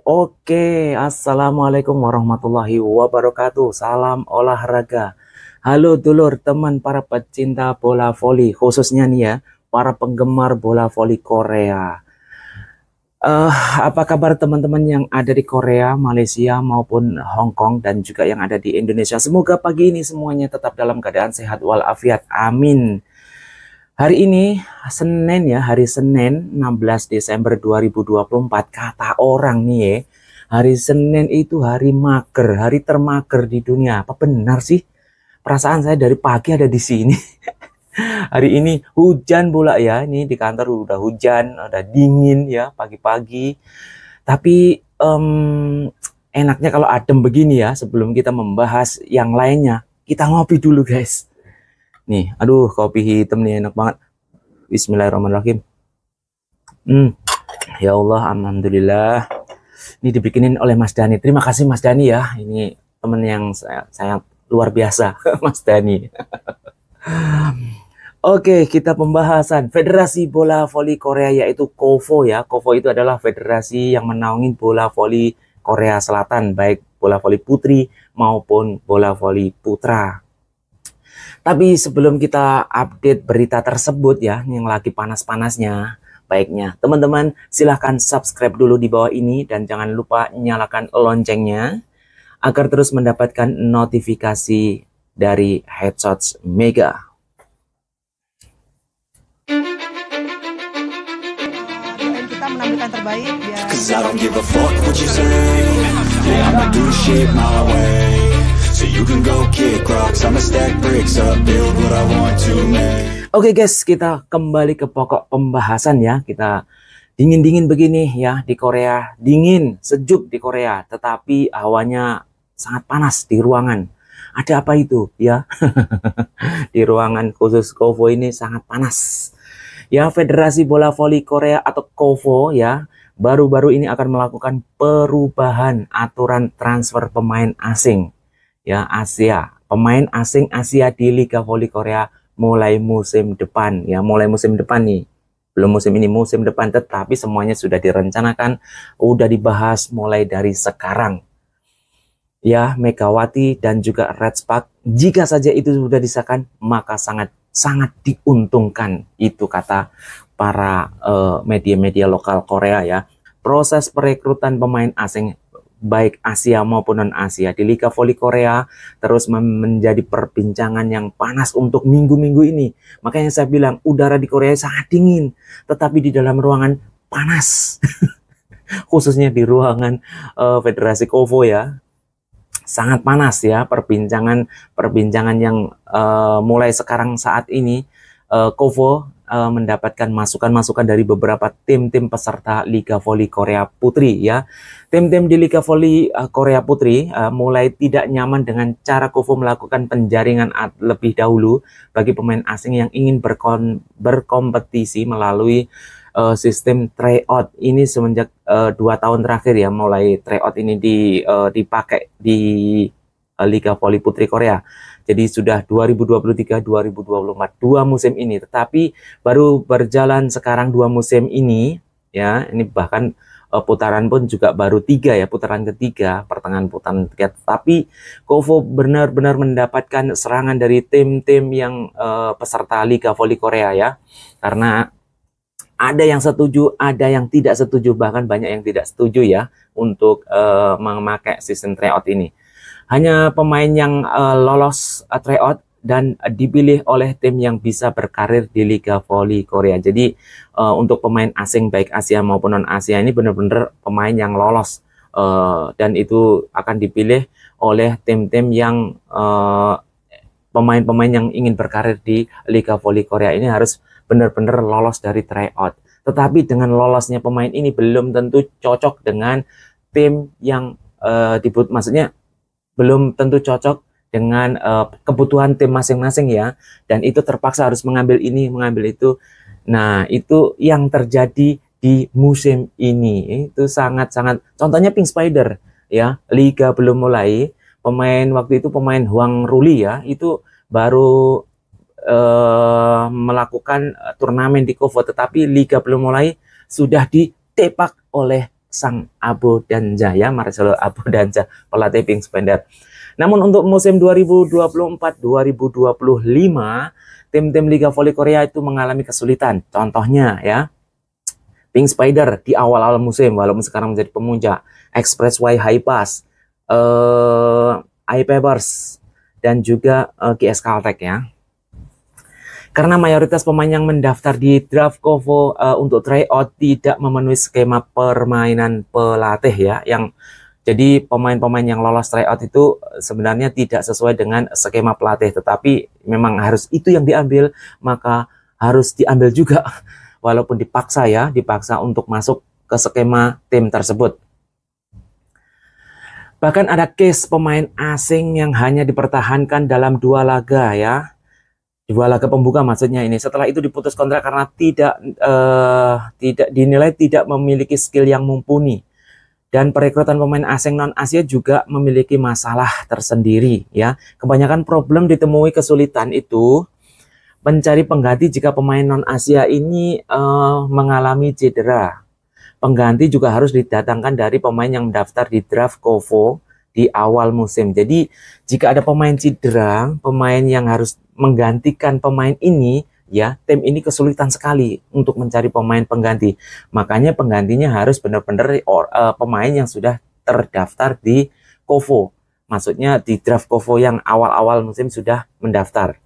Oke. Assalamualaikum warahmatullahi wabarakatuh. Salam olahraga. Halo dulur, teman para pecinta bola voli, khususnya nih ya, para penggemar bola voli Korea. Eh, Apa kabar teman-teman yang ada di Korea, Malaysia maupun Hong Kong dan juga yang ada di Indonesia? Semoga pagi ini semuanya tetap dalam keadaan sehat walafiat. Amin. Hari ini Senin ya, hari Senin 16 Desember 2024. Kata orang nih ya, hari Senin itu hari mager, hari termager di dunia. Apa benar sih? Perasaan saya dari pagi ada di sini. Hari ini hujan pula ya, ini di kantor udah hujan, udah dingin ya pagi-pagi. Tapi enaknya kalau adem begini ya, sebelum kita membahas yang lainnya, kita ngopi dulu guys. Nih, aduh kopi hitam nih enak banget. Bismillahirrahmanirrahim. Ya Allah, alhamdulillah. Ini dibikinin oleh Mas Dani. Terima kasih Mas Dani ya. Ini teman yang saya luar biasa, Mas Dani. Oke, kita pembahasan Federasi Bola Voli Korea yaitu KOVO ya. KOVO itu adalah federasi yang menaungi bola voli Korea Selatan, baik bola voli putri maupun bola voli putra. Tapi sebelum kita update berita tersebut ya, yang lagi panas-panasnya, baiknya teman-teman silahkan subscribe dulu di bawah ini dan jangan lupa nyalakan loncengnya agar terus mendapatkan notifikasi dari Headshots Mega. Doain kita menampilkan terbaik biar Cause I don't give a fuck what you say. Yeah, I'ma do shit my way. So you can go kick rocks, I'ma stack bricks up, build what I want to make. Oke guys, kita kembali ke pokok pembahasan ya. Kita dingin-dingin begini ya di Korea. Dingin, sejuk di Korea, tetapi hawanya sangat panas di ruangan. Ada apa itu ya? Di ruangan khusus KOVO ini sangat panas. Ya, Federasi Bola Voli Korea atau KOVO ya, baru-baru ini akan melakukan perubahan aturan transfer pemain asing. Ya, pemain asing Asia di Liga Voli Korea mulai musim depan ya, mulai musim depan nih, belum musim ini, musim depan, tetapi semuanya sudah direncanakan, udah dibahas mulai dari sekarang ya. Megawati dan juga Redspark, jika saja itu sudah disahkan maka sangat diuntungkan, itu kata para media-media lokal Korea ya. Proses perekrutan pemain asing baik Asia maupun non-Asia di Liga Voli Korea terus menjadi perbincangan yang panas untuk minggu-minggu ini. Makanya saya bilang udara di Korea sangat dingin, tetapi di dalam ruangan panas. Khususnya di ruangan Federasi KOVO ya. Sangat panas ya perbincangan yang mulai sekarang saat ini KOVO mendapatkan masukan-masukan dari beberapa tim-tim peserta Liga Voli Korea Putri ya. Tim-tim di Liga Voli Korea Putri mulai tidak nyaman dengan cara KOVO melakukan penjaringan lebih dahulu bagi pemain asing yang ingin berkompetisi melalui sistem tryout. Ini semenjak 2 tahun terakhir ya, mulai tryout ini dipakai di Liga Voli Putri Korea. Jadi sudah 2023-2024 2 musim ini, tetapi baru berjalan sekarang 2 musim ini ya. Ini bahkan putaran pun juga baru 3 ya, putaran ketiga, pertengahan putaran ketiga. Tapi KOVO benar-benar mendapatkan serangan dari tim-tim yang peserta Liga Voli Korea ya. Karena ada yang setuju, ada yang tidak setuju, bahkan banyak yang tidak setuju ya untuk memakai sistem tryout ini. Hanya pemain yang lolos tryout dan dipilih oleh tim yang bisa berkarir di Liga Voli Korea. Jadi untuk pemain asing baik Asia maupun non-Asia ini benar-benar pemain yang lolos dan itu akan dipilih oleh tim-tim yang pemain-pemain yang ingin berkarir di Liga Voli Korea ini harus benar-benar lolos dari tryout. Tetapi dengan lolosnya pemain ini belum tentu cocok dengan tim yang maksudnya belum tentu cocok dengan kebutuhan tim masing-masing ya, dan itu terpaksa harus mengambil ini, mengambil itu. Nah, itu yang terjadi di musim ini. Itu sangat-sangat, contohnya Pink Spider ya, liga belum mulai, waktu itu pemain Huang Ruli ya, itu baru melakukan turnamen di KOVO, tetapi liga belum mulai sudah ditepak oleh sang Abodanja ya, Marcelo Abodanja, pelatih Pink Spider. Namun untuk musim 2024-2025, tim-tim Liga Voli Korea itu mengalami kesulitan. Contohnya ya, Pink Spider di awal-awal musim, walaupun sekarang menjadi pemuncak, Expressway High Pass, iPapers, dan juga GS Caltech ya. Karena mayoritas pemain yang mendaftar di draft Kovo untuk tryout tidak memenuhi skema permainan pelatih ya, yang jadi pemain-pemain yang lolos tryout itu sebenarnya tidak sesuai dengan skema pelatih, tetapi memang harus itu yang diambil, maka harus diambil juga walaupun dipaksa ya, dipaksa untuk masuk ke skema tim tersebut. Bahkan ada case pemain asing yang hanya dipertahankan dalam 2 laga ya. 2 laga pembuka maksudnya ini. Setelah itu diputus kontrak karena tidak dinilai tidak memiliki skill yang mumpuni. Dan perekrutan pemain asing non-Asia juga memiliki masalah tersendiri ya. Kebanyakan problem ditemui kesulitan itu mencari pengganti jika pemain non-Asia ini mengalami cedera. Pengganti juga harus didatangkan dari pemain yang mendaftar di draft Kovo di awal musim. Jadi jika ada pemain cedera, pemain yang harus menggantikan pemain ini ya, tim ini kesulitan sekali untuk mencari pemain pengganti. Makanya penggantinya harus benar-benar pemain yang sudah terdaftar di Kovo. Maksudnya di draft Kovo yang awal-awal musim sudah mendaftar.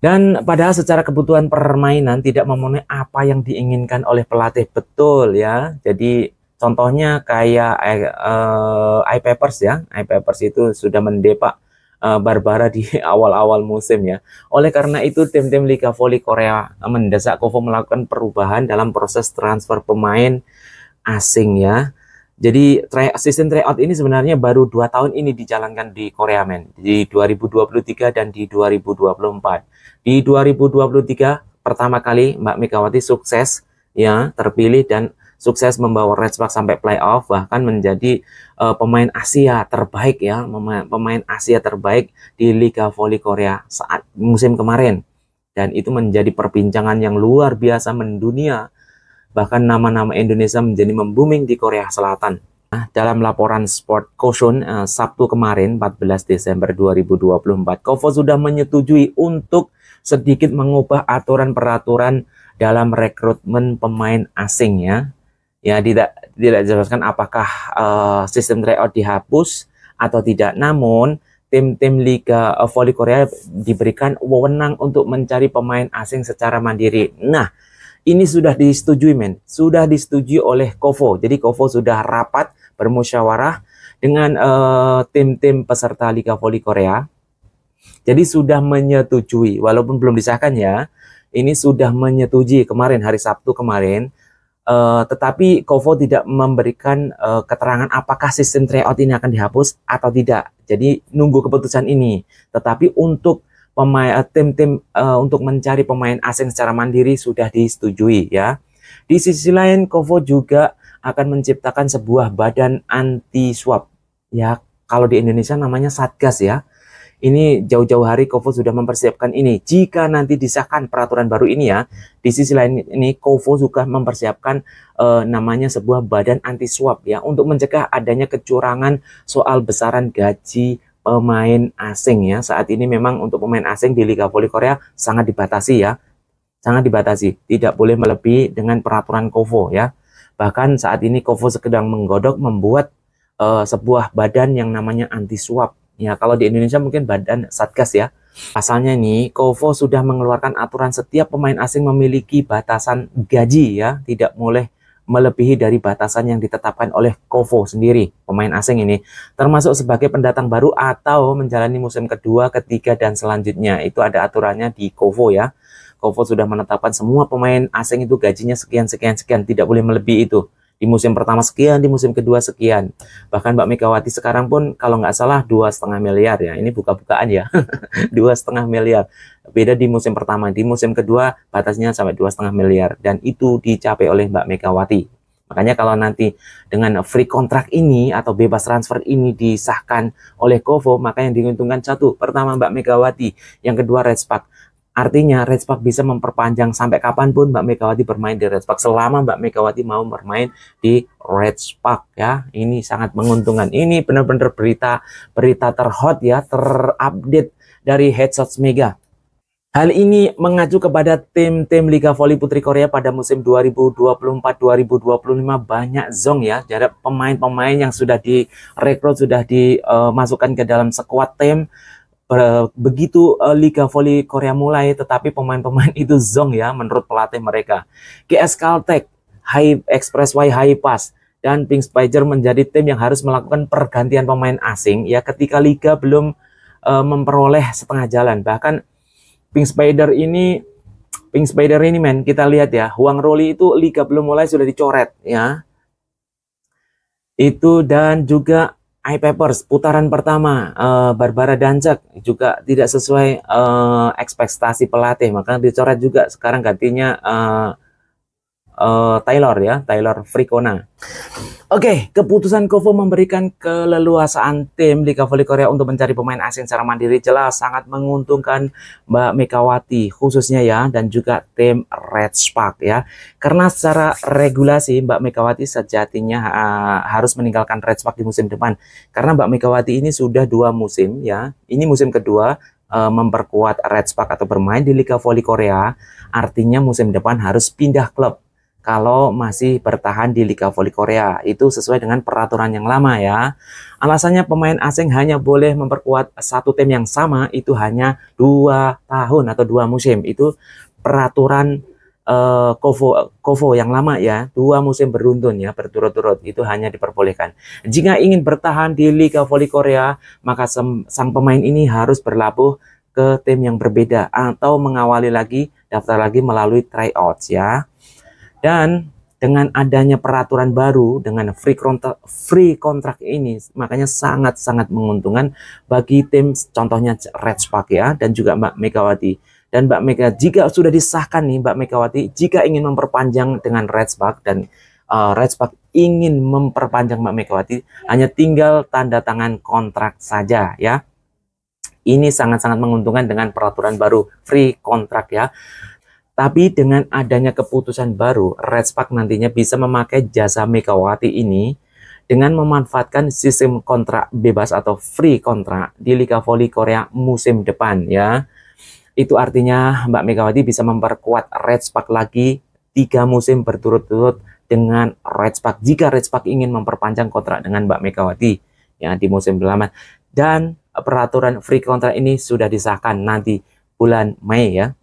Dan padahal secara kebutuhan permainan tidak memenuhi apa yang diinginkan oleh pelatih, betul ya. Jadi contohnya kayak iPapers ya. iPapers itu sudah mendepak Barbara di awal-awal musim ya. Oleh karena itu tim-tim Liga Voli Korea mendesak Kovo melakukan perubahan dalam proses transfer pemain asing ya. Jadi sistem tryout ini sebenarnya baru 2 tahun ini dijalankan di Korea men, di 2023 dan di 2024. Di 2023 pertama kali Mbak Megawati sukses ya, terpilih dan sukses membawa Red Spark sampai playoff, bahkan menjadi pemain Asia terbaik ya, pemain Asia terbaik di Liga Voli Korea saat musim kemarin. Dan itu menjadi perbincangan yang luar biasa mendunia. Bahkan nama-nama Indonesia menjadi membooming di Korea Selatan. Nah, dalam laporan Sport Caution Sabtu kemarin 14 Desember 2024, Kovo sudah menyetujui untuk sedikit mengubah aturan peraturan dalam rekrutmen pemain asing ya. Ya, tidak dijelaskan apakah sistem tryout dihapus atau tidak. Namun tim-tim Liga Voli Korea diberikan wewenang untuk mencari pemain asing secara mandiri. Nah, ini sudah disetujui men, sudah disetujui oleh Kovo. Jadi Kovo sudah rapat bermusyawarah dengan tim-tim peserta Liga Voli Korea. Jadi sudah menyetujui, walaupun belum disahkan ya. Ini sudah menyetujui kemarin, hari Sabtu kemarin. Tetapi Kovo tidak memberikan keterangan apakah sistem tryout ini akan dihapus atau tidak. Jadi nunggu keputusan ini. Tetapi untuk tim-tim untuk mencari pemain asing secara mandiri sudah disetujui ya. Di sisi lain Kovo juga akan menciptakan sebuah badan anti swap ya, kalau di Indonesia namanya Satgas ya. Ini jauh-jauh hari Kovo sudah mempersiapkan ini. Jika nanti disahkan peraturan baru ini ya, di sisi lain ini Kovo juga mempersiapkan namanya sebuah badan anti swap ya, untuk mencegah adanya kecurangan soal besaran gaji pemain asing ya. Saat ini memang untuk pemain asing di Liga Voli Korea sangat dibatasi ya, sangat dibatasi, tidak boleh melebihi dengan peraturan Kovo ya. Bahkan saat ini Kovo sedang menggodok membuat sebuah badan yang namanya anti swap ya. Kalau di Indonesia mungkin badan Satgas ya. Pasalnya nih, Kovo sudah mengeluarkan aturan setiap pemain asing memiliki batasan gaji ya, tidak boleh melebihi dari batasan yang ditetapkan oleh Kovo sendiri, pemain asing ini, termasuk sebagai pendatang baru atau menjalani musim kedua, ketiga, dan selanjutnya. Itu ada aturannya di Kovo ya. Kovo sudah menetapkan semua pemain asing itu gajinya sekian, tidak boleh melebihi itu. Di musim pertama sekian, di musim kedua sekian. Bahkan Mbak Megawati sekarang pun kalau nggak salah 2,5 miliar ya. Ini buka-bukaan ya. 2,5 miliar. Beda di musim pertama. Di musim kedua batasnya sampai 2,5 miliar. Dan itu dicapai oleh Mbak Megawati. Makanya kalau nanti dengan free kontrak ini atau bebas transfer ini disahkan oleh Kovo, maka yang diuntungkan satu, pertama Mbak Megawati, yang kedua Red Spark. Artinya Red Spark bisa memperpanjang sampai kapanpun Mbak Megawati bermain di Red Spark, selama Mbak Megawati mau bermain di Red Spark ya. Ini sangat menguntungkan. Ini benar-benar berita terhot ya, terupdate dari Headshots Mega. Hal ini mengacu kepada tim-tim Liga Voli Putri Korea pada musim 2024-2025. Banyak zong ya, jadi pemain-pemain yang sudah direkrut, sudah dimasukkan ke dalam skuad tim. Begitu Liga Voli Korea mulai, tetapi pemain-pemain itu zong ya menurut pelatih mereka. GS Caltech, High Expressway High Pass, dan Pink Spider menjadi tim yang harus melakukan pergantian pemain asing ya ketika Liga belum memperoleh setengah jalan. Bahkan Pink Spider ini men, kita lihat ya, Huang Roli itu Liga belum mulai sudah dicoret ya. Itu, dan juga iPapers putaran pertama Barbara Dancak juga tidak sesuai ekspektasi pelatih, maka dicoret juga. Sekarang gantinya Taylor Fricona. Oke, keputusan Kovo memberikan keleluasaan tim Liga Voli Korea untuk mencari pemain asing secara mandiri jelas sangat menguntungkan Mbak Megawati khususnya ya, dan juga tim Red Spark ya. Karena secara regulasi Mbak Megawati sejatinya harus meninggalkan Red Spark di musim depan. Karena Mbak Megawati ini sudah 2 musim ya. Ini musim kedua memperkuat Red Spark atau bermain di Liga Voli Korea. Artinya musim depan harus pindah klub kalau masih bertahan di Liga Voli Korea. Itu sesuai dengan peraturan yang lama ya. Alasannya pemain asing hanya boleh memperkuat satu tim yang sama, itu hanya 2 tahun atau 2 musim. Itu peraturan Kovo yang lama ya, 2 musim beruntun ya, berturut-turut, itu hanya diperbolehkan. Jika ingin bertahan di Liga Voli Korea, maka sang pemain ini harus berlabuh ke tim yang berbeda atau mengawali lagi, daftar lagi melalui tryouts ya. Dan dengan adanya peraturan baru dengan free contract ini, makanya sangat-sangat menguntungkan bagi tim contohnya Red Spark ya, dan juga Mbak Megawati. Dan Mbak Mega, jika sudah disahkan nih Mbak Megawati, jika ingin memperpanjang dengan Red Spark dan Red Spark ingin memperpanjang Mbak Megawati, hanya tinggal tanda tangan kontrak saja ya. Ini sangat-sangat menguntungkan dengan peraturan baru free contract ya. Tapi dengan adanya keputusan baru, Red Spark nantinya bisa memakai jasa Megawati ini dengan memanfaatkan sistem kontrak bebas atau free kontrak di Liga Voli Korea musim depan ya. Itu artinya Mbak Megawati bisa memperkuat Red Spark lagi 3 musim berturut-turut dengan Red Spark jika Red Spark ingin memperpanjang kontrak dengan Mbak Megawati ya di musim depan. Dan peraturan free kontrak ini sudah disahkan nanti bulan Mei ya.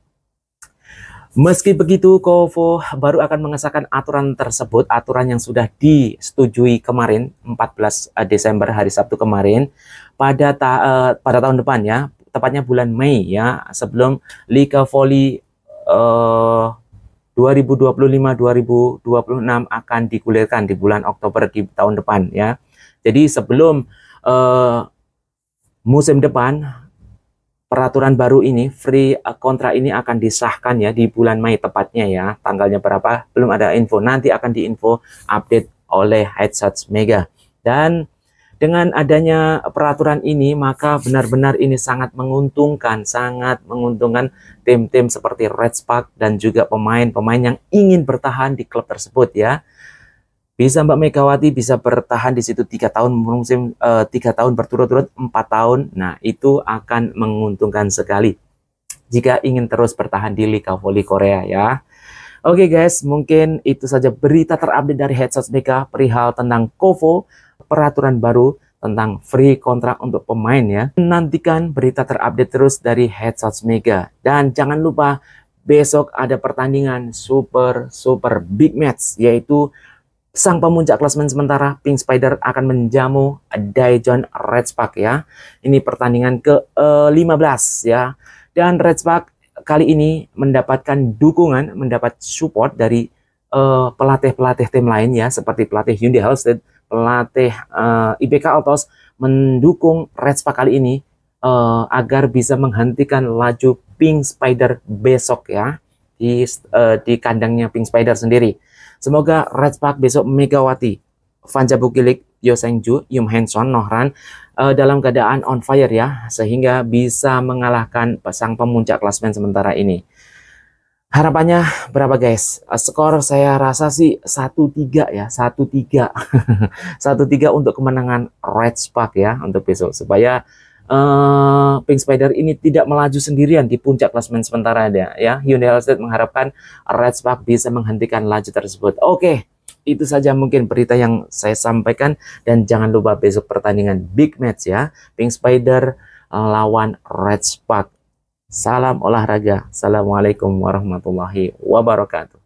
Meski begitu, Kovo baru akan mengesahkan aturan tersebut, aturan yang sudah disetujui kemarin 14 Desember hari Sabtu kemarin pada tahun depan ya, tepatnya bulan Mei ya, sebelum Liga Voli 2025-2026 akan digulirkan di bulan Oktober di tahun depan ya. Jadi sebelum musim depan, peraturan baru ini, free kontrak ini akan disahkan ya di bulan Mei tepatnya ya. Tanggalnya berapa? Belum ada info. Nanti akan diinfo update oleh Headshots Mega. Dan dengan adanya peraturan ini, maka benar-benar ini sangat menguntungkan tim-tim seperti Red Spark dan juga pemain-pemain yang ingin bertahan di klub tersebut ya. Bisa Mbak Megawati bisa bertahan di situ 3 tahun musim 3 tahun berturut-turut, 4 tahun. Nah, itu akan menguntungkan sekali jika ingin terus bertahan di Liga Voli Korea ya. Oke guys, mungkin itu saja berita terupdate dari Headshots Mega perihal tentang Kovo, peraturan baru tentang free kontrak untuk pemain ya. Nantikan berita terupdate terus dari Headshots Mega. Dan jangan lupa besok ada pertandingan super big match, yaitu sang pemuncak klasemen sementara Pink Spider akan menjamu Daejeon Red Spark ya. Ini pertandingan ke-15 ya. Dan Red Spark kali ini mendapatkan dukungan, mendapat support dari pelatih-pelatih tim lain ya, seperti pelatih Hyundai Halstead, pelatih IBK Autos mendukung Red Spark kali ini agar bisa menghentikan laju Pink Spider besok ya di kandangnya Pink Spider sendiri. Semoga Red Spark besok Megawati Vanja Bukilik, Yo Sengju, Yum Henson, Nohran dalam keadaan on fire ya, sehingga bisa mengalahkan sang pemuncak klasemen sementara ini. Harapannya berapa guys? Skor saya rasa sih 1-3 ya, 1-3. 1-3 untuk kemenangan Red Spark ya untuk besok, supaya Pink Spider ini tidak melaju sendirian di puncak klasemen sementara ada ya. Hyundai All-State mengharapkan Red Spark bisa menghentikan laju tersebut. Oke, itu saja mungkin berita yang saya sampaikan, dan jangan lupa besok pertandingan big match ya, Pink Spider lawan Red Spark. Salam olahraga. Assalamualaikum warahmatullahi wabarakatuh.